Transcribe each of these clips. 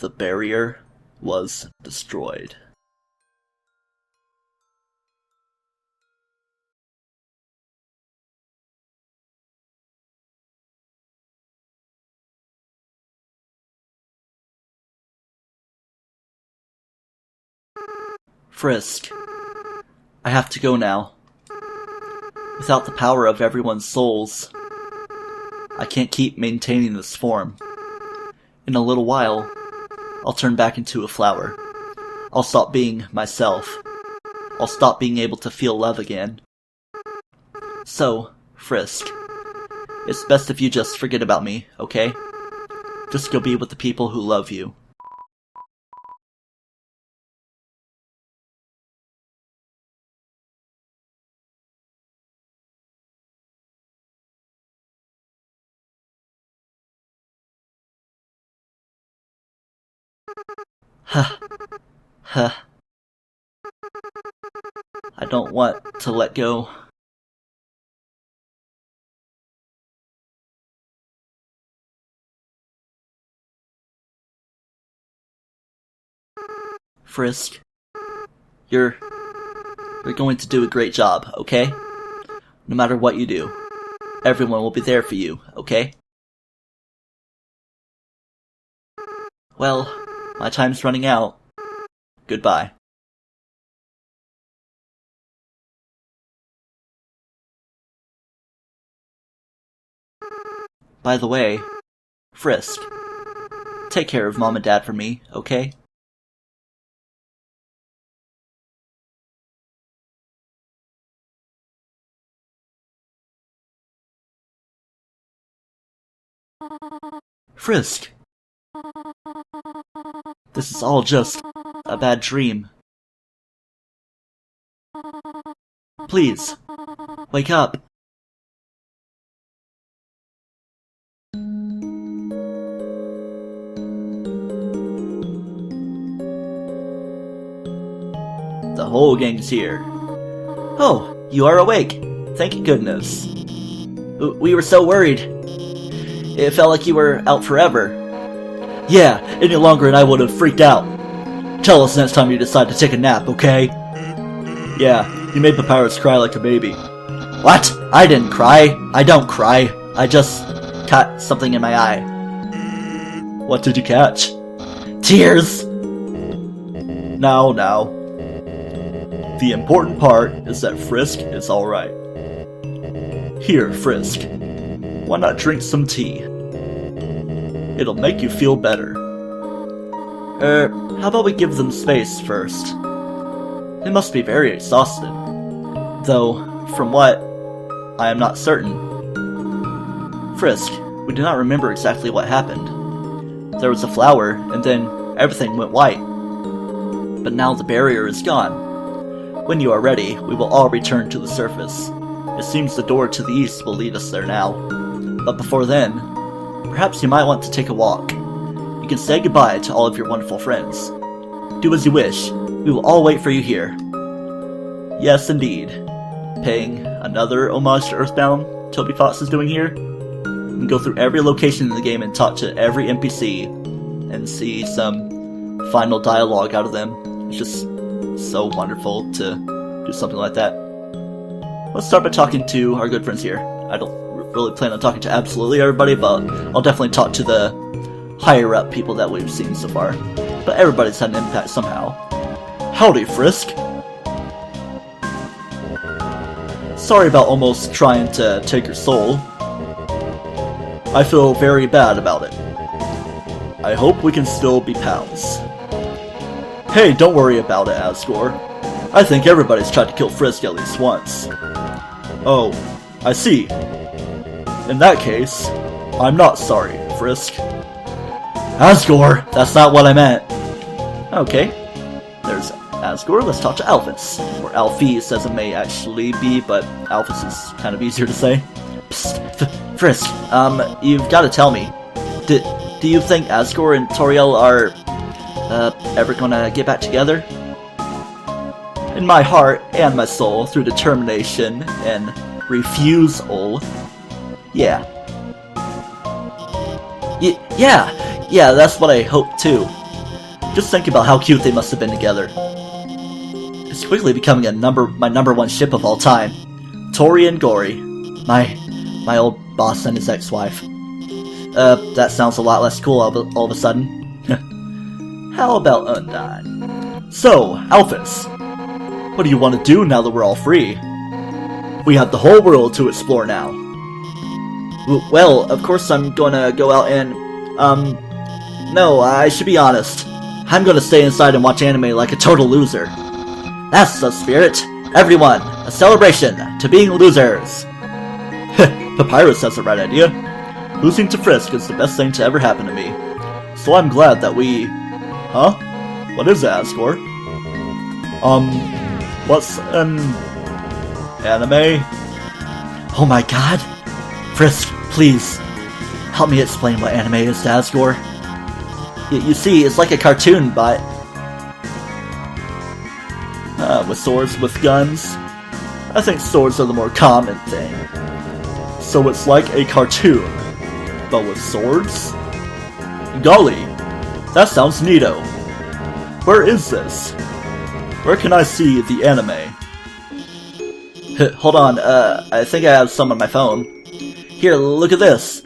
The barrier was destroyed. Frisk, I have to go now. Without the power of everyone's souls, I can't keep maintaining this form. In a little while, I'll turn back into a flower. I'll stop being myself. I'll stop being able to feel love again. So, Frisk, it's best if you just forget about me, okay? Just go be with the people who love you. Huh. Huh. I don't want to let go. Frisk, you're going to do a great job, okay? No matter what you do, everyone will be there for you, okay? Well, my time's running out. Goodbye. By the way, Frisk, take care of Mom and Dad for me, okay? Frisk! This is all just a bad dream. Please, wake up. The whole gang's here. Oh, you are awake. Thank goodness. We were so worried. It felt like you were out forever. Yeah, any longer and I would have freaked out. Tell us next time you decide to take a nap, okay? Yeah, you made Papyrus cry like a baby. What? I didn't cry. I don't cry. I just caught something in my eye. What did you catch? Tears! Now. The important part is that Frisk is alright. Here, Frisk. Why not drink some tea? It'll make you feel better. How about we give them space first? They must be very exhausted. Though, from what, I am not certain. Frisk, we do not remember exactly what happened. There was a flower, and then everything went white. But now the barrier is gone. When you are ready, we will all return to the surface. It seems the door to the east will lead us there now. But before then, perhaps you might want to take a walk. You can say goodbye to all of your wonderful friends. Do as you wish. We will all wait for you here. Yes, indeed. Paying another homage to Earthbound, Toby Fox is doing here. You can go through every location in the game and talk to every NPC and see some final dialogue out of them. It's just so wonderful to do something like that. Let's start by talking to our good friends here. I don't really plan on talking to absolutely everybody, but I'll definitely talk to the higher up people that we've seen so far. But everybody's had an impact somehow. Howdy, Frisk! Sorry about almost trying to take your soul. I feel very bad about it. I hope we can still be pals. Hey, don't worry about it, Asgore. I think everybody's tried to kill Frisk at least once. Oh, I see. In that case, I'm not sorry, Frisk. Asgore, that's not what I meant. Okay, there's Asgore. Let's talk to Alphys. Or Alphys as it may actually be, but Alphys is kind of easier to say. Psst, Frisk, you've got to tell me. Do you think Asgore and Toriel are, ever gonna get back together? In my heart and my soul, through determination and refusal, yeah. Yeah, that's what I hope too. Just think about how cute they must have been together. It's quickly becoming my number one ship of all time. Tori and Gory. My old boss and his ex-wife. That sounds a lot less cool all of a sudden. How about Undine? So, Alphys, what do you want to do now that we're all free? We have the whole world to explore now. Well, of course I'm gonna go out and, no, I should be honest. I'm gonna stay inside and watch anime like a total loser. That's the spirit. Everyone, a celebration to being losers. Papyrus has the right idea. Losing to Frisk is the best thing to ever happen to me. So I'm glad that we... Huh? What is that, Asgore? What's an... anime? Oh my god! Frisk, please, help me explain what anime is to Asgore. You see, it's like a cartoon, but... with swords, with guns. I think swords are the more common thing. So it's like a cartoon, but with swords? Golly, that sounds neato. Where is this? Where can I see the anime? Hold on, I think I have some on my phone. Here, look at this.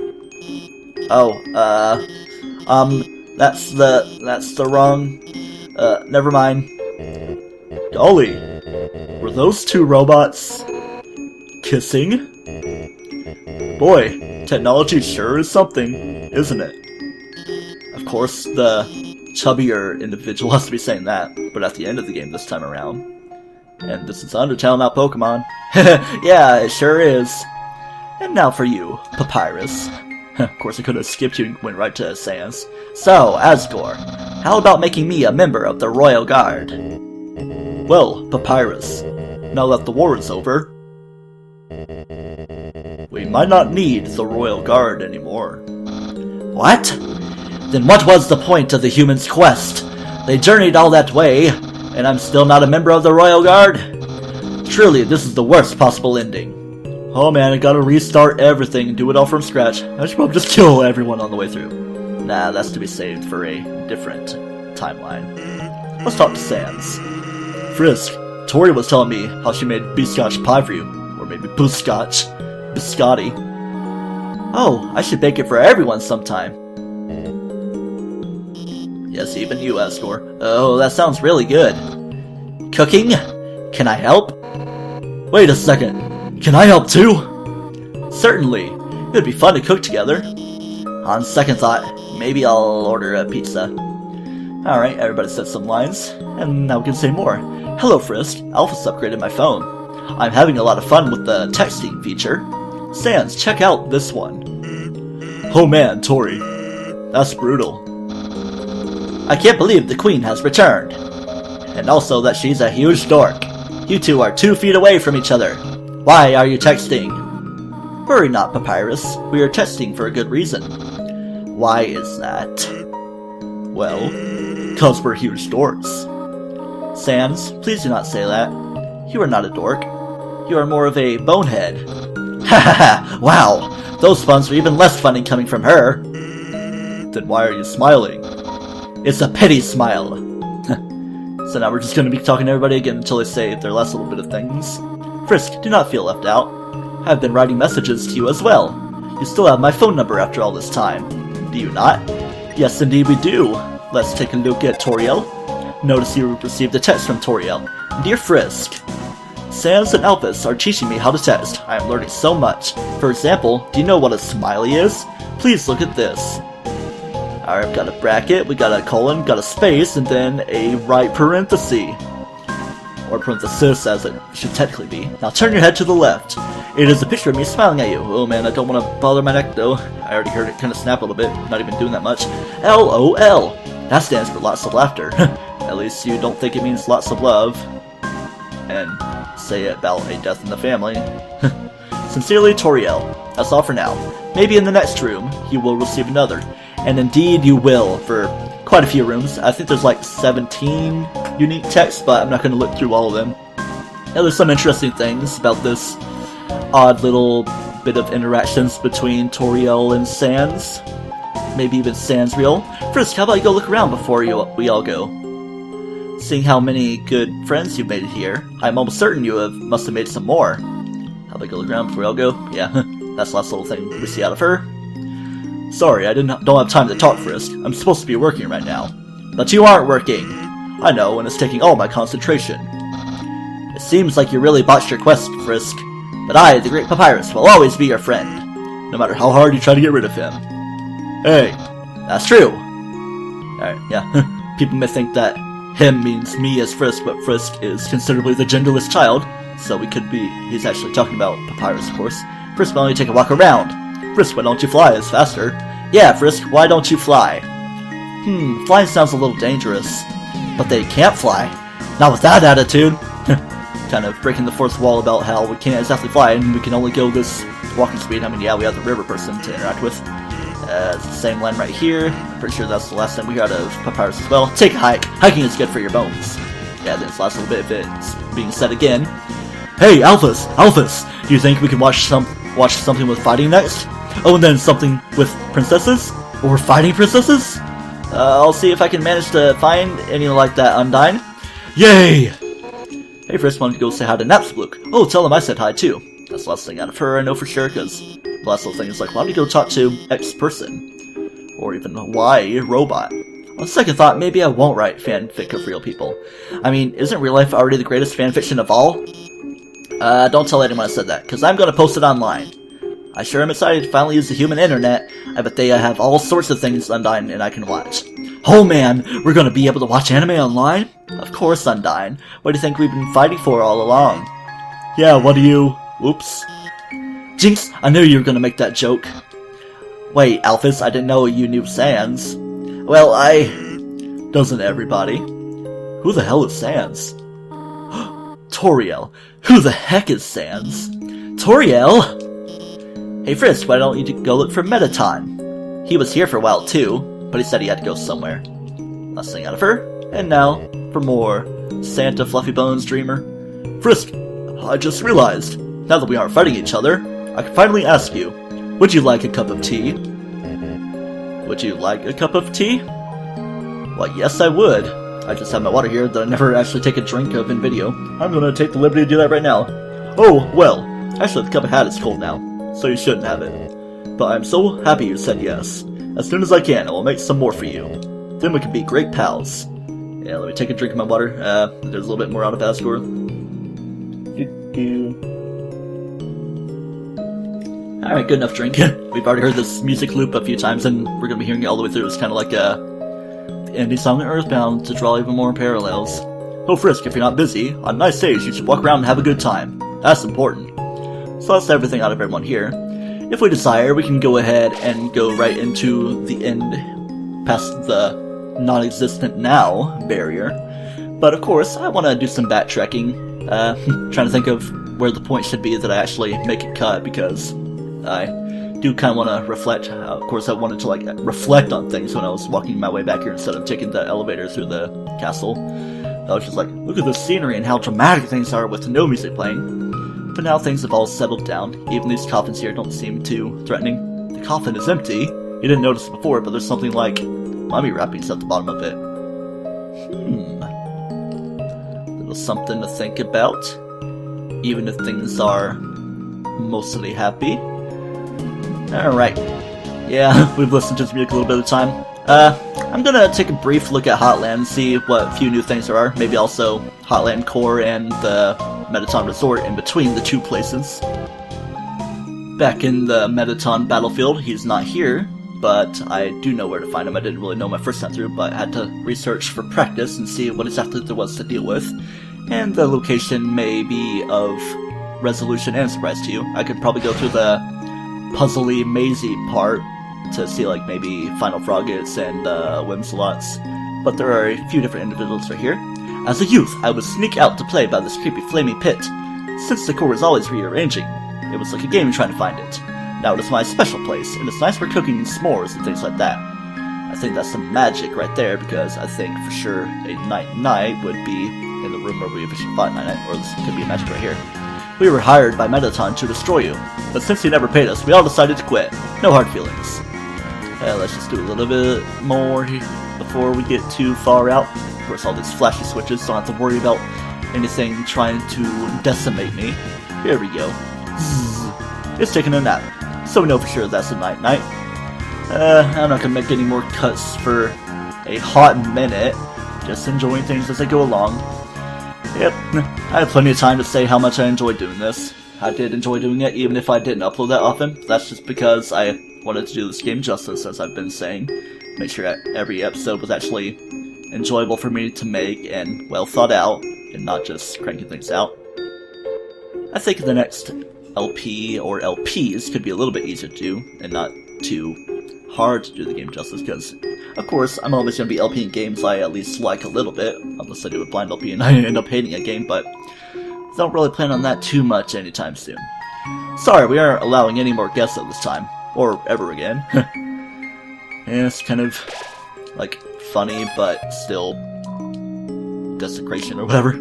Oh, that's the wrong, never mind. Golly, were those two robots kissing? Boy, technology sure is something, isn't it? Of course, the chubbier individual has to be saying that, but at the end of the game this time around. And this is Undertale, not Pokemon. Yeah, it sure is. And now for you, Papyrus. Of course I could have skipped you and went right to Sans. So, Asgore, how about making me a member of the Royal Guard? Well, Papyrus, now that the war is over, we might not need the Royal Guard anymore. What? Then what was the point of the humans' quest? They journeyed all that way, and I'm still not a member of the Royal Guard? Truly, this is the worst possible ending. Oh man, I gotta restart everything and do it all from scratch. I should probably just kill everyone on the way through. Nah, that's to be saved for a different timeline. Let's talk to Sans. Frisk, Tori was telling me how she made biscotch pie for you. Or maybe biscotch. Biscotti. Oh, I should bake it for everyone sometime. Yes, even you, Asgore. Oh, that sounds really good. Cooking? Can I help? Wait a second. Can I help too? Certainly. It would be fun to cook together. On second thought, maybe I'll order a pizza. Alright, everybody said some lines, and now we can say more. Hello, Frisk. Alphys upgraded my phone. I'm having a lot of fun with the texting feature. Sans, check out this one. Oh man, Tori. That's brutal. I can't believe the Queen has returned. And also that she's a huge dork. You two are 2 feet away from each other. Why are you texting? Worry not, Papyrus. We are texting for a good reason. Why is that? Well, 'cause we're huge dorks. Sans, please do not say that. You are not a dork. You are more of a bonehead. Ha ha ha! Wow! Those puns are even less funny coming from her. Then why are you smiling? It's a pity smile. So now we're just going to be talking to everybody again until they say their last little bit of things. Frisk, do not feel left out. I've been writing messages to you as well. You still have my phone number after all this time. Do you not? Yes, indeed we do. Let's take a look at Toriel. Notice you received a text from Toriel. Dear Frisk, Sans and Alphys are teaching me how to text. I am learning so much. For example, do you know what a smiley is? Please look at this. Alright, we've got a bracket, we got a colon, got a space, and then a right parenthesis. Or parenthesis, as it should technically be. Now turn your head to the left. It is a picture of me smiling at you. Oh man, I don't want to bother my neck though. I already heard it kind of snap a little bit, not even doing that much. LOL. That stands for lots of laughter. At least you don't think it means lots of love. And say it about a death in the family. Sincerely, Toriel. That's all for now. Maybe in the next room, you will receive another. And indeed you will, for quite a few rooms. I think there's like 17 unique texts, but I'm not going to look through all of them. Now there's some interesting things about this odd little bit of interactions between Toriel and Sans. maybe even sans real. Frisk, how about you go look around before we all go? Seeing how many good friends you've made here, I'm almost certain you must have made some more. How about you go look around before we all go? Yeah, that's the last little thing we see out of her. Sorry, I don't have time to talk, Frisk. I'm supposed to be working right now. But you aren't working. I know, and it's taking all my concentration. It seems like you really botched your quest, Frisk. But I, the great Papyrus, will always be your friend, no matter how hard you try to get rid of him. Hey, that's true. Alright, yeah. People may think that him means me as Frisk, but Frisk is considerably the genderless child, so he's actually talking about Papyrus, of course. Frisk, why don't you take a walk around? Frisk, why don't you fly? It's faster. Yeah, Frisk, why don't you fly? Flying sounds a little dangerous. But they can't fly. Not with that attitude. Kind of breaking the fourth wall about how we can't exactly fly and we can only go this walking speed. I mean, yeah, we have the river person to interact with. It's the same land right here. Pretty sure that's the last time we got of Papyrus as well. Take a hike. Hiking is good for your bones. Yeah, then it's last little bit if it's being said again. Hey, Alphys! Alphys! Do you think we can watch something with fighting next? Oh, and then something with princesses? Or fighting princesses? I'll see if I can manage to find any like that, Undyne. Yay! Hey, Frisk, why don't you go say hi to Napsblook? Oh, tell him I said hi too. That's the last thing out of her, I know for sure, because the last little thing is like, why don't you go talk to X person? Or even Y robot? On second thought, maybe I won't write fanfic of real people. I mean, isn't real life already the greatest fanfiction of all? Don't tell anyone I said that, because I'm gonna post it online. I sure am excited to finally use the human internet. I bet they have all sorts of things Undyne and I can watch. Oh man, we're gonna be able to watch anime online? Of course, Undyne. What do you think we've been fighting for all along? Yeah, what do you... Oops. Jinx, I knew you were gonna make that joke. Wait, Alphys, I didn't know you knew Sans. Well, Doesn't everybody? Who the hell is Sans? Toriel. Who the heck is Sans? Toriel? Hey Frisk, why don't you go look for Mettaton? He was here for a while too, but he said he had to go somewhere. Last thing out of her. And now, for more Santa Fluffy Bones Dreamer. Frisk, I just realized, now that we aren't fighting each other, I can finally ask you, would you like a cup of tea? Would you like a cup of tea? Why, yes I would. I just have my water here that I never actually take a drink of in video. I'm gonna take the liberty to do that right now. Oh, well, actually the cup I had is cold now, so you shouldn't have it. But I'm so happy you said yes. As soon as I can, I will make some more for you. Then we can be great pals. Yeah, let me take a drink of my water. There's a little bit more out of Asgore. Alright, good enough drink. We've already heard this music loop a few times, and we're gonna be hearing it all the way through. It's kind of like the ending song of Earthbound to draw even more parallels. Oh Frisk, if you're not busy, on nice days you should walk around and have a good time. That's important. So that's everything out of everyone here. If we desire, we can go ahead and go right into the end, past the non-existent now barrier. But of course, I want to do some backtracking, trying to think of where the point should be that I actually make a cut, because I do kind of want to reflect. Of course, I wanted to reflect on things when I was walking my way back here instead of taking the elevator through the castle. I was just like, look at the scenery and how dramatic things are with no music playing. But now things have all settled down. Even these coffins here don't seem too threatening. The coffin is empty. You didn't notice before, but there's something like mummy wrappings at the bottom of it. Little something to think about. Even if things are mostly happy. Alright. Yeah, we've listened to this music a little bit of time. I'm gonna take a brief look at Hotland and see what few new things there are. Maybe also Hotland Core and the Mettaton Resort in between the two places. Back in the Mettaton battlefield, he's not here, but I do know where to find him. I didn't really know my first time through, but I had to research for practice and see what exactly there was to deal with. And the location may be of resolution and surprise to you. I could probably go through the puzzly, mazy part to see maybe Final Froggets and Whimsalots, but there are a few different individuals right here. As a youth, I would sneak out to play by this creepy flaming pit. Since the core was always rearranging, it was like a game trying to find it. Now it is my special place, and it's nice for cooking s'mores and things like that. I think that's some magic right there, because I think for sure a Night would be in the room where we officially fought Night, or this could be a magic right here. We were hired by Mettaton to destroy you, but since you never paid us, we all decided to quit. No hard feelings. Let's just do a little bit more before we get too far out. Of course, all these flashy switches, so I don't have to worry about anything trying to decimate me. Here we go. Zzz. It's taking a nap, so we know for sure that's a night-night. I'm not gonna make any more cuts for a hot minute, just enjoying things as I go along. Yep, I had plenty of time to say how much I enjoyed doing this. I did enjoy doing it, even if I didn't upload that often. That's just because I wanted to do this game justice, as I've been saying. Make sure that every episode was actually enjoyable for me to make and well thought out, and not just cranking things out. I think the next LP or LPs could be a little bit easier to do, and not too hard to do the game justice, because, of course, I'm always going to be LPing games I at least like a little bit, unless I do a blind LP and I end up hating a game, but don't really plan on that too much anytime soon. Sorry, we aren't allowing any more guests at this time, or ever again. Yeah, it's kind of, like, funny, but still desecration or whatever.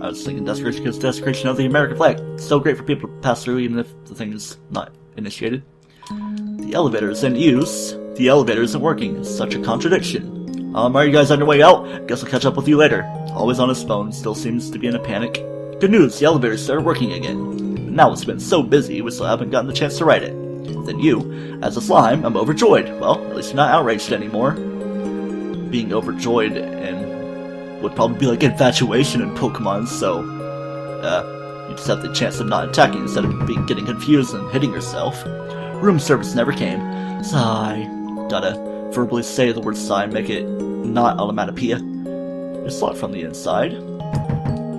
I was thinking desecration because desecration of the American flag. It's so great for people to pass through even if the thing is not initiated. The elevator is in use. The elevator isn't working. It's such a contradiction. Are you guys on your way out? Guess I'll catch up with you later. Always on his phone, still seems to be in a panic. Good news, the elevator started working again. Now it's been so busy, we still haven't gotten the chance to ride it. Then you, as a slime, I'm overjoyed. Well, at least you're not outraged anymore. Being overjoyed and would probably be like infatuation in Pokemon, so you just have the chance of not attacking instead of getting confused and hitting yourself. Room service never came. Sigh. Gotta verbally say the word sigh and make it not onomatopoeia. It's locked from the inside.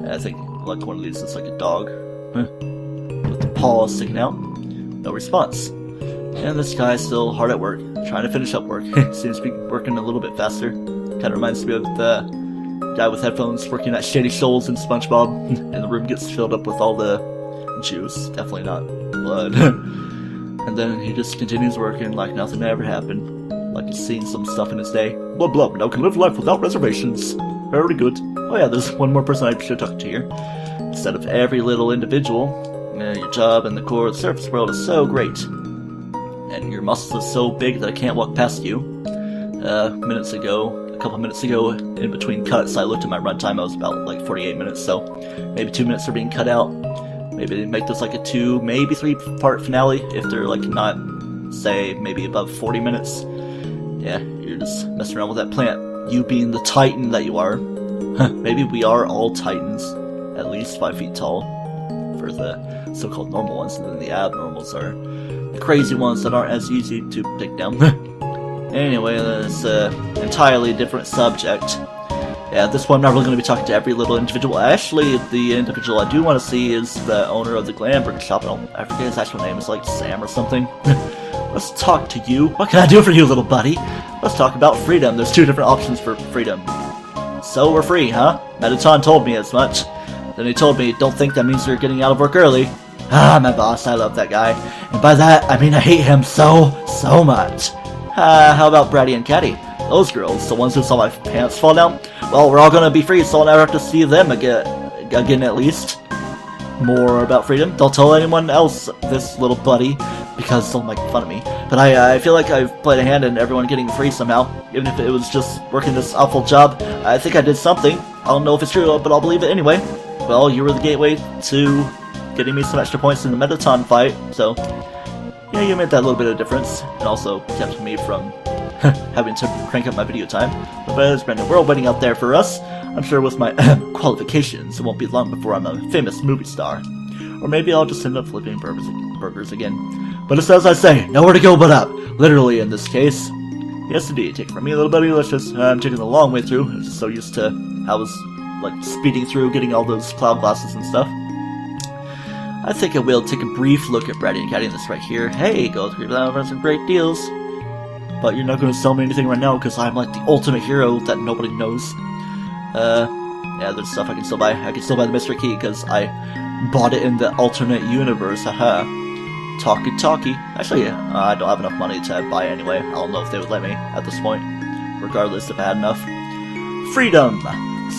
I think like one of these is like a dog. With the paws sticking out. No response. And this guy's still hard at work, trying to finish up work. Seems to be working a little bit faster. Kinda reminds me of the guy with headphones working at Shady Shoals in SpongeBob, and the room gets filled up with all the juice. Definitely not blood. And then he just continues working like nothing ever happened. Like he's seen some stuff in his day. Blah blah, now can live life without reservations. Very good. Oh yeah, there's one more person I should talk to here. Instead of every little individual, your job in the core of the surface world is so great. And your muscles are so big that I can't walk past you. A couple minutes ago, in between cuts, I looked at my runtime. I was about like 48 minutes, so maybe 2 minutes are being cut out. Maybe they make this like a 2, maybe 3-part finale if they're like not, say, maybe above 40 minutes. Yeah, you're just messing around with that plant. You being the titan that you are. Maybe we are all titans, at least 5 feet tall, for the so-called normal ones, and then the abnormals are the crazy ones that aren't as easy to take down. Anyway, that's an entirely different subject. Yeah, at this point I'm not really going to be talking to every little individual. Actually, the individual I do want to see is the owner of the Glamberg shop. I forget his actual name. It's like Sam or something. Let's talk to you. What can I do for you, little buddy? Let's talk about freedom. There's 2 different options for freedom. So we're free, huh? Mettaton told me as much. Then he told me, don't think that means you're getting out of work early. Ah, my boss, I love that guy. And by that, I mean I hate him so much. How about Bratty and Catty? Those girls, the ones who saw my pants fall down? Well, we're all gonna be free, so I'll never have to see them again at least. More about freedom? Don't tell anyone else, this little buddy, because they'll make fun of me. But I feel like I've played a hand in everyone getting free somehow, even if it was just working this awful job. I think I did something. I don't know if it's true, but I'll believe it anyway. Well, you were the gateway to getting me some extra points in the Mettaton fight, so yeah, you made that little bit of difference, and also kept me from having to crank up my video time. But there's Brandon, we're all waiting out there for us. I'm sure with my qualifications, it won't be long before I'm a famous movie star. Or maybe I'll just end up flipping burgers again. But it's as I say, nowhere to go but up. Literally in this case. Yes indeed, take it from me, little buddy, delicious. I'm taking the long way through. I'm just so used to how I was like speeding through, getting all those cloud glasses and stuff. I think I will take a brief look at Bratty and Catty in this right here. Hey, go through that for some great deals. But you're not going to sell me anything right now because I'm like the ultimate hero that nobody knows. Yeah, there's stuff I can still buy. I can still buy the mystery key because I bought it in the alternate universe. Haha. Talkie. Actually, I don't have enough money to buy anyway. I don't know if they would let me at this point. Regardless if I had enough. Freedom!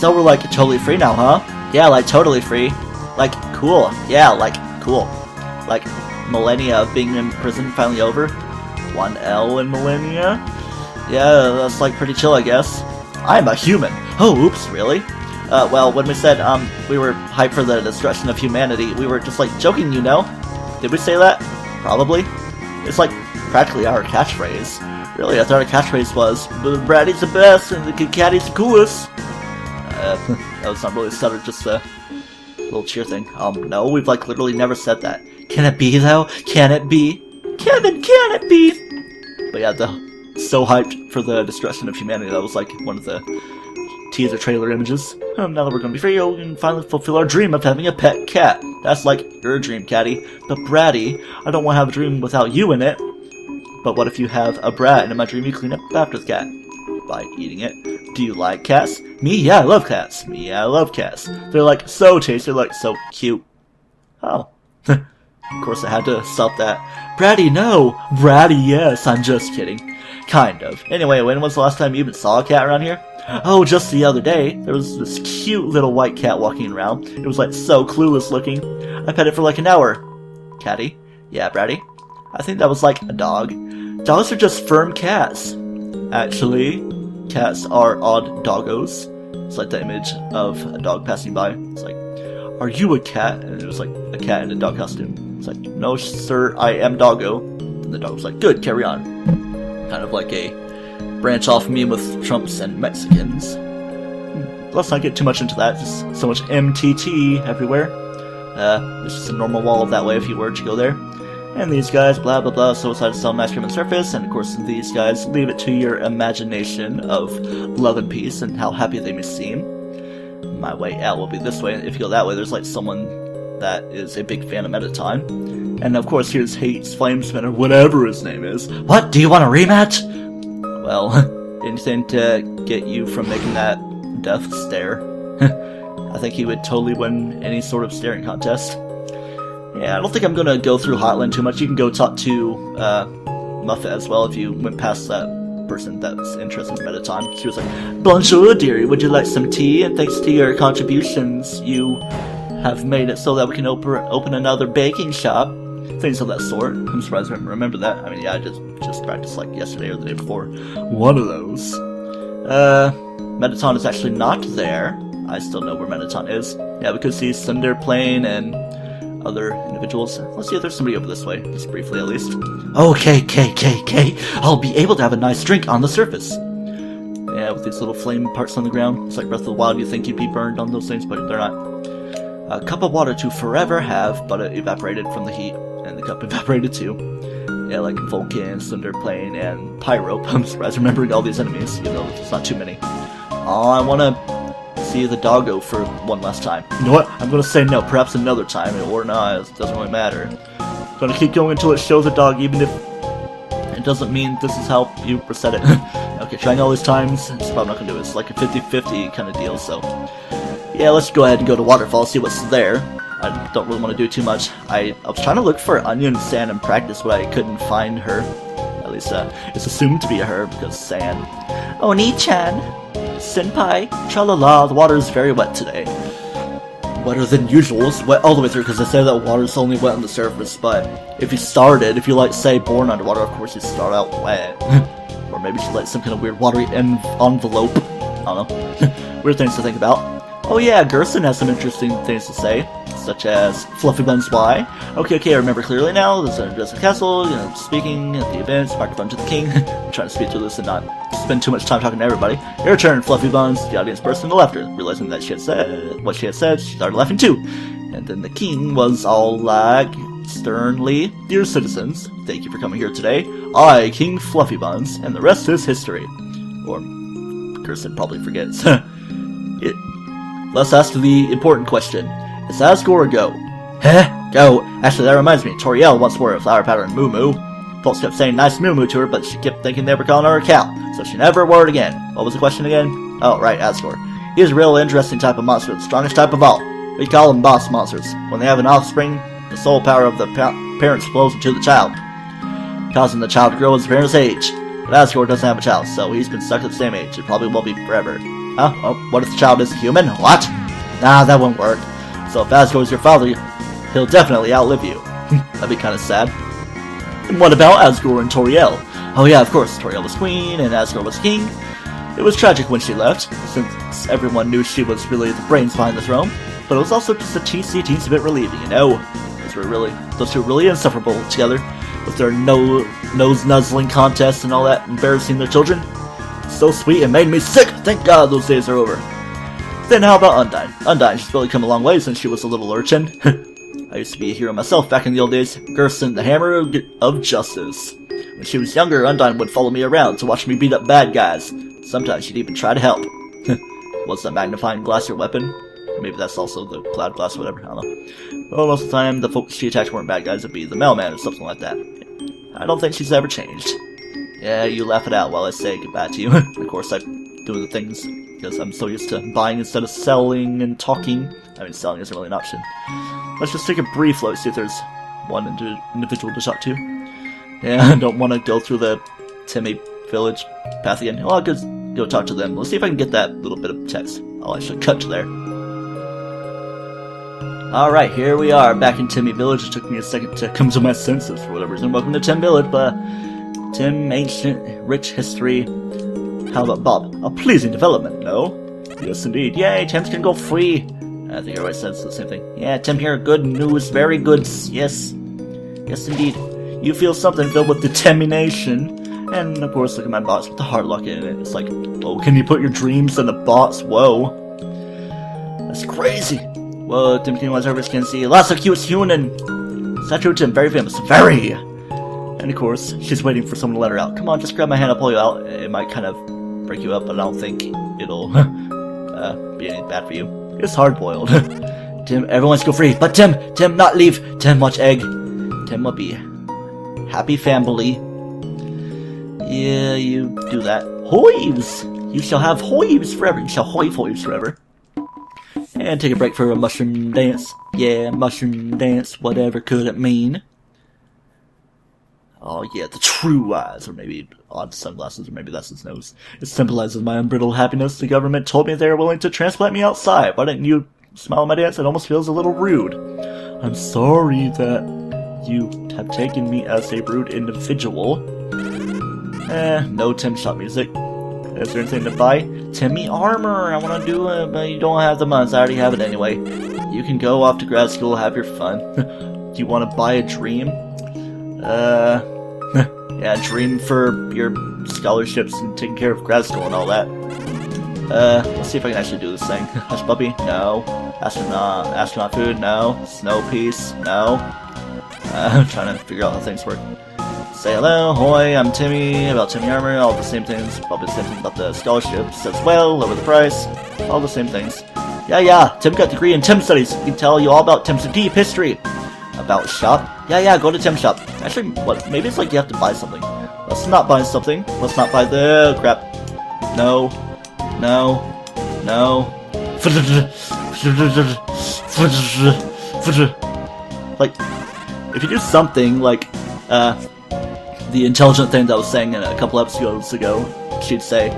So we're like totally free now, huh? Yeah, like totally free. Like, cool. Yeah, like, cool. Like, millennia of being in prison finally over. 1L in millennia? Yeah, that's like pretty chill, I guess. I'm a human. Oh, oops, really? Well, when we said, we were hyped for the destruction of humanity, we were just, like, joking, you know? Did we say that? Probably. It's, like, practically our catchphrase. Really, I thought our catchphrase was, Braddy's the best and the Kit Katty's the coolest. That was not really a stutter, just a little cheer thing. No, we've, like, literally never said that. Can it be, though? Can it be? Can it be? But yeah, so hyped for the destruction of humanity. That was, like, one of the teaser trailer images. Now that we're gonna be free, we can finally fulfill our dream of having a pet cat. That's like your dream, Catty. But Bratty, I don't want to have a dream without you in it. But what if you have a brat, and in my dream you clean up after the cat? By eating it. Do you like cats? Me? Yeah, I love cats. Me? Yeah, I love cats. They're like so tasty, like so cute. Oh. Of course I had to stop that. Bratty, no! Bratty, yes, I'm just kidding. Kind of. Anyway, when was the last time you even saw a cat around here? Oh, just the other day. There was this cute little white cat walking around. It was like so clueless looking. I pet it for like an hour. Catty? Yeah, Bratty? I think that was like a dog. Dogs are just firm cats. Actually, cats are odd doggos. It's like the image of a dog passing by. It's like, are you a cat? And it was like a cat in a dog costume. It's like, no sir, I am doggo. And the dog was like, good, carry on. Kind of like a branch off meme with Trumps and Mexicans. Let's not get too much into that, just so much MTT everywhere. There's just a normal wall that way if you were to go there. And these guys, blah blah blah, so decided to sell ice cream on the surface, and of course these guys, leave it to your imagination of love and peace and how happy they may seem. My way out will be this way, and if you go that way, there's like someone that is a big fan of Metaton. And of course here's Hate's Flamespin, or whatever his name is. What, do you want a rematch? Well, anything to get you from making that death stare. I think he would totally win any sort of staring contest. Yeah, I don't think I'm gonna go through Hotland too much. You can go talk to Muffet as well if you went past that person that's interested in Metaton. She was like, Bonjour, dearie, would you like some tea? And thanks to your contributions, you have made it so that we can open another baking shop. Things of that sort. I'm surprised I remember that. I mean, yeah, I just practiced like yesterday or the day before. One of those. Metaton is actually not there. I still know where Metaton is. Yeah, we could see Cinder Plane and other individuals. Let's see if there's somebody over this way, just briefly at least. Okay, I'll be able to have a nice drink on the surface. Yeah, with these little flame parts on the ground. It's like Breath of the Wild, you think you'd be burned on those things, but they're not. A cup of water to forever have, but it evaporated from the heat. And the cup evaporated too. Yeah, like Vulcan, Cinder Plane, and Pyro. I'm surprised remembering all these enemies, even though there's not too many. Oh, I want to see the doggo for one last time. You know what? I'm going to say no, perhaps another time, or not, it doesn't really matter. I'm going to keep going until it shows the dog, even if it doesn't mean this is how you reset it. Okay, trying all these times, it's probably not going to do it. It's like a 50-50 kind of deal, so... Yeah, let's go ahead and go to Waterfall, see what's there. I don't really want to do too much. I was trying to look for Onion Sand in practice, but I couldn't find her. At least, it's assumed to be a her, because Sand. Oni-chan! Senpai! Tra-la-la, the water is very wet today. Wetter than usual. It's wet all the way through, because they say that water's only wet on the surface, but if you like, say, born underwater, of course you start out wet. Or maybe she's like some kind of weird watery envelope. I don't know. Weird things to think about. Oh yeah, Gerson has some interesting things to say, such as Fluffy Buns why. Okay, I remember clearly now. This is Undertale Castle, speaking at the events, microphone to the king. I'm trying to speak through this and not spend too much time talking to everybody. Your turn, Fluffy Buns. The audience burst into laughter, realizing that she had said what she had said. She started laughing too. And then the king was all like, sternly, Dear citizens, thank you for coming here today. I, King Fluffy Buns, and the rest is history. Or, Gerson probably forgets. Let's ask the important question. Is Asgore a go? Huh? Go? Actually, that reminds me. Toriel once wore a flower pattern Moo Moo. Folks kept saying nice Moo Moo to her, but she kept thinking they were calling her a cow, so she never wore it again. What was the question again? Oh, right, Asgore. He's a real interesting type of monster, the strongest type of all. We call them boss monsters. When they have an offspring, the soul power of the parents flows into the child, causing the child to grow as the parent's age. But Asgore doesn't have a child, so he's been stuck at the same age. It probably will be forever. Huh? Oh, what if the child is a human? What? Nah, that won't work. So if Asgore's your father, he'll definitely outlive you. That'd be kind of sad. And what about Asgore and Toriel? Oh yeah, of course, Toriel was queen and Asgore was king. It was tragic when she left, since everyone knew she was really the brains behind the throne, but it was also just a teensy bit relieving, you know? Those two were really insufferable together, with their nose nuzzling contests and all that, embarrassing their children. So sweet, it made me sick! Thank God those days are over. Then how about Undyne? Undyne, she's really come a long way since she was a little urchin. I used to be a hero myself back in the old days. Gerson, the Hammer of Justice. When she was younger, Undyne would follow me around to watch me beat up bad guys. Sometimes she'd even try to help. Was that magnifying glass your weapon? Maybe that's also the cloud glass, whatever, I don't know. Well, most of the time, the folks she attacked weren't bad guys, it'd be the mailman or something like that. I don't think she's ever changed. Yeah, you laugh it out while I say goodbye to you. Of course, I'm doing the things because I'm so used to buying instead of selling and talking. I mean, selling isn't really an option. Let's just take a brief look, see if there's one individual to talk to. Yeah, I don't want to go through the Timmy village path again. Well, I'll just go talk to them. Let's see if I can get that little bit of text. I'll actually cut to there. Alright, here we are, back in Timmy Village. It took me a second to come to my senses for whatever reason. Welcome to Tim Village, but Tim, ancient, rich history. How about Bob? A pleasing development, no? Yes, indeed. Yay, Tim's can go free. I think everybody says the same thing. Yeah, Tim here, good news, very good. Yes. Yes, indeed. You feel something filled with determination. And, of course, look at my box with the heart lock in it. It's like, oh, can you put your dreams in the box? Whoa. That's crazy. Whoa, Tim King wants can see lots of cute human. Statue Tim, very famous. Very! And, of course, she's waiting for someone to let her out. Come on, just grab my hand, I'll pull you out. It might kind of break you up, but I don't think it'll be any bad for you. It's hard-boiled. Tim, everyone's go free. But Tim, not leave. Tim, watch egg. Tim will be happy family. Yeah, you do that. Hoives! You shall have hoives forever. You shall hoive hoives forever. And take a break for a mushroom dance. Yeah, mushroom dance. Whatever could it mean? Oh yeah, the true eyes. Or maybe odd sunglasses, or maybe that's his nose. It symbolizes my unbridled happiness. The government told me they were willing to transplant me outside. Why didn't you smile at my dance? It almost feels a little rude. I'm sorry that you have taken me as a rude individual. No Tim shop music. Is there anything to buy? Timmy armor! I want to do it, but you don't have the months. I already have it anyway. You can go off to grad school, have your fun. Do you want to buy a dream? Yeah, dream for your scholarships and taking care of grad school and all that. Let's see if I can actually do this thing. Hush puppy? No. Astronaut food? No. Snow piece? No. I'm trying to figure out how things work. Say hello, hoy, I'm Timmy, about Timmy armor, all the same things, probably the same thing about the scholarships as well, lower the price, all the same things. Yeah, Tim got a degree in Tim studies, he can tell you all about Tim's deep history. About shop? Yeah, go to Tim's shop. Actually, what, maybe it's like you have to buy something. Let's not buy something, let's not buy the crap. No. Like, if you do something like, the intelligent thing that I was saying in a couple episodes ago, she'd say,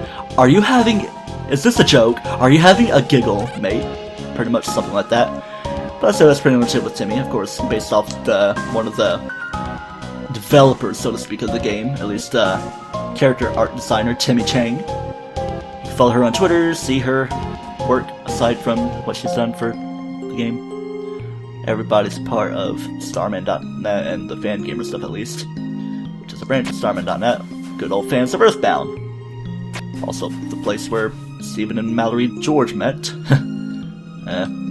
is this a joke? Are you having a giggle, mate? Pretty much something like that. But I'd say that's pretty much it with Timmy, of course, based off one of the developers, so to speak, of the game, at least character art designer Timmy Chang. You can follow her on Twitter, see her work aside from what she's done for the game. Everybody's part of Starman.net and the fan gamer stuff, at least. Which is a branch of Starman.net. Good old fans of Earthbound. Also, the place where Stephen and Mallory George met.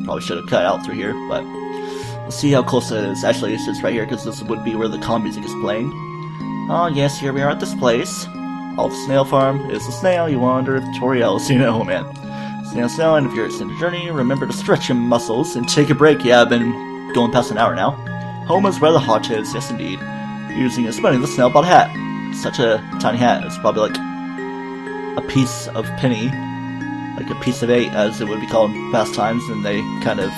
Probably should have cut out through here, but let's see how close it is. Actually, it's just right here, because this would be where the calm music is playing. Oh, yes, here we are at this place. Off the snail farm is the snail. You wonder if Toriel's, oh man. Snail, and if you're extended journey, remember to stretch your muscles and take a break. Yeah, I've been going past an hour now. Home is where the heart is, yes indeed. Using a spinning the snail bought hat. Such a tiny hat. It's probably like a piece of penny, like a piece of 8, as it would be called in past times, and they kind of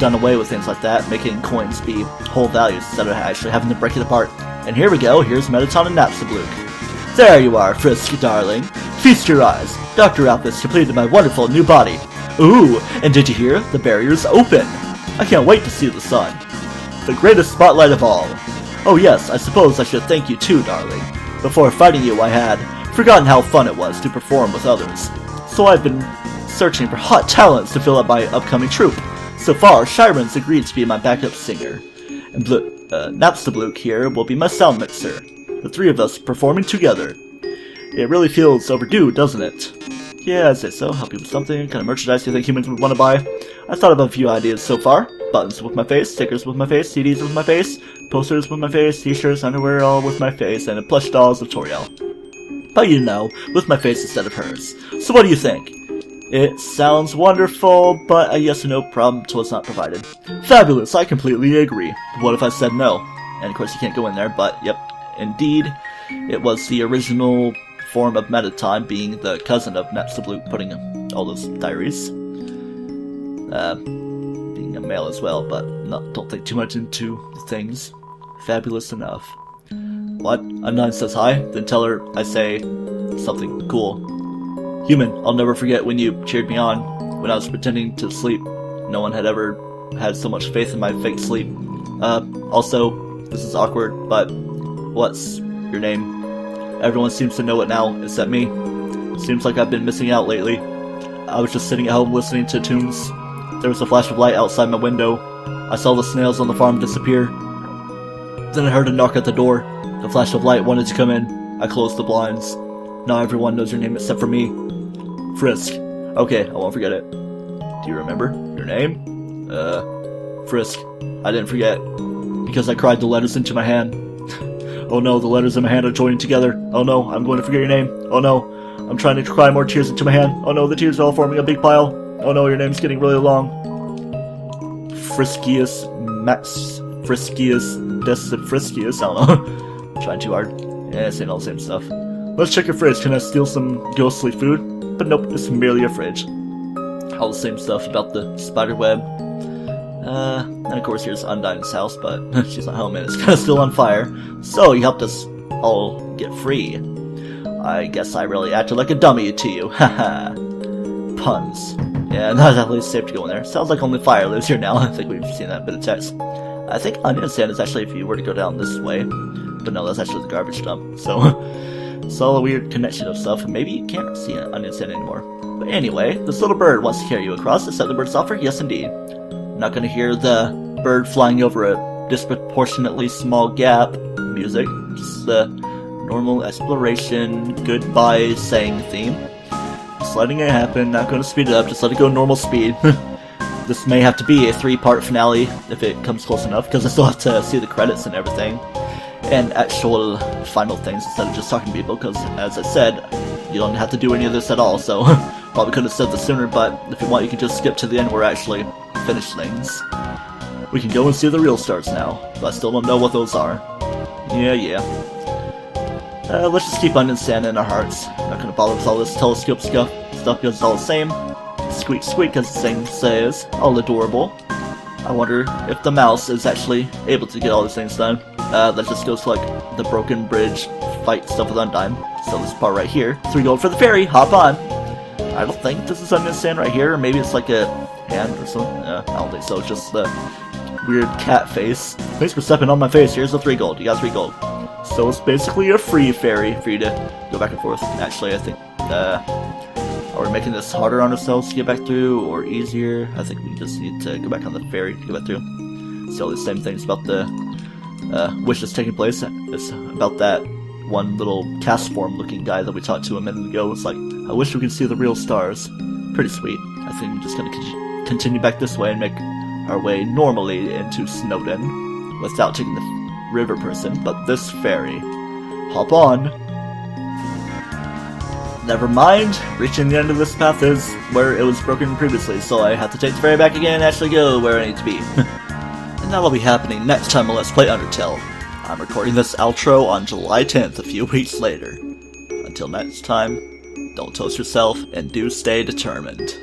done away with things like that, making coins be whole values instead of actually having to break it apart. And here we go. Here's Metaton and Napstablook. There you are, Frisky darling. Feast your eyes. Dr. Alphys completed my wonderful new body. Ooh, and did you hear? The barrier's open. I can't wait to see the sun. The greatest spotlight of all. Oh yes, I suppose I should thank you too, darling. Before fighting you, I had forgotten how fun it was to perform with others. So I've been searching for hot talents to fill up my upcoming troupe. So far, Shiren's agreed to be my backup singer, and Napstabluke here will be my sound mixer. The three of us performing together. It really feels overdue, doesn't it? Yeah, I'd say so. Help you with something. Kind of merchandise you think humans would want to buy? I thought of a few ideas so far. Buttons with my face, stickers with my face, CDs with my face, posters with my face, t-shirts, underwear all with my face, and plush dolls of Toriel. But you know, with my face instead of hers. So what do you think? It sounds wonderful, but a yes or no problem till it's not provided. Fabulous, I completely agree. What if I said no? And of course you can't go in there, but yep, indeed, it was the original form of Metatime, being the cousin of Napstabluke, putting all those diaries. Being a male as well, but don't think too much into things. Fabulous enough. What? Undyne says hi, then tell her I say something cool. Human, I'll never forget when you cheered me on, when I was pretending to sleep. No one had ever had so much faith in my fake sleep. Also, this is awkward, but what's your name? Everyone seems to know it now, except me. Seems like I've been missing out lately. I was just sitting at home listening to tunes. There was a flash of light outside my window. I saw the snails on the farm disappear. Then I heard a knock at the door. The flash of light wanted to come in. I closed the blinds. Now everyone knows your name except for me. Frisk. Okay, I won't forget it. Do you remember your name? Frisk. I didn't forget. Because I cried the letters into my hand. Oh no, the letters in my hand are joining together. Oh no, I'm going to forget your name. Oh no, I'm trying to cry more tears into my hand. Oh no, the tears are all forming a big pile. Oh no, your name's getting really long. Friskiest, Max, Friskiest, Friskiest, I don't know. Trying too hard. Yeah, saying all the same stuff. Let's check your fridge. Can I steal some ghostly food? But nope, it's merely a fridge. All the same stuff about the spider web. And of course here's Undyne's house, but she's not home and it's kind of still on fire. So you helped us all get free. I guess I really acted like a dummy to you. Haha. Puns. Yeah, not exactly safe to go in there. Sounds like only fire lives here now. I think we've seen that bit of text. I think Undertale is actually if you were to go down this way. But no, that's actually the garbage dump. So it's all a weird connection of stuff. Maybe you can't see Undertale anymore. But anyway, this little bird wants to carry you across. Accept the bird's offer? Yes, indeed. Not gonna hear the bird flying over a disproportionately small gap music. Just the normal exploration, goodbye saying theme. Just letting it happen, not gonna speed it up, just let it go normal speed. This may have to be a 3-part finale if it comes close enough, because I still have to see the credits and everything. And actual final things instead of just talking to people, because as I said, you don't have to do any of this at all, so probably could have said this sooner, but if you want you can just skip to the end where I actually finish things. We can go and see the real stars now, but I still don't know what those are. Yeah. Let's just keep Undertale in our hearts. Not gonna bother with all this telescope stuff because it's all the same. Squeak squeak as the thing says, all adorable. I wonder if the mouse is actually able to get all these things done. That just goes to like the broken bridge fight stuff with Undyne. So this part right here, 3 gold for the ferry, hop on! I don't think this is Undertale right here, or maybe it's like a hand or something. I don't think so, it's just the weird cat face. Thanks for stepping on my face, here's the 3 gold, you got 3 gold. So it's basically a free ferry for you to go back and forth. Actually, I think, are we making this harder on ourselves to get back through, or easier? I think we just need to go back on the ferry to get back through. So the same things about the wishes taking place. It's about that one little cast form looking guy that we talked to a minute ago. It's like, I wish we could see the real stars. Pretty sweet. I think I'm just gonna continue back this way and make our way normally into Snowden without taking the river person, but this ferry. Hop on. Never mind, reaching the end of this path is where it was broken previously, so I have to take the ferry back again and actually go where I need to be. And that'll be happening next time on Let's Play Undertale. I'm recording this outro on July 10th, a few weeks later. Until next time, don't toast yourself and do stay determined.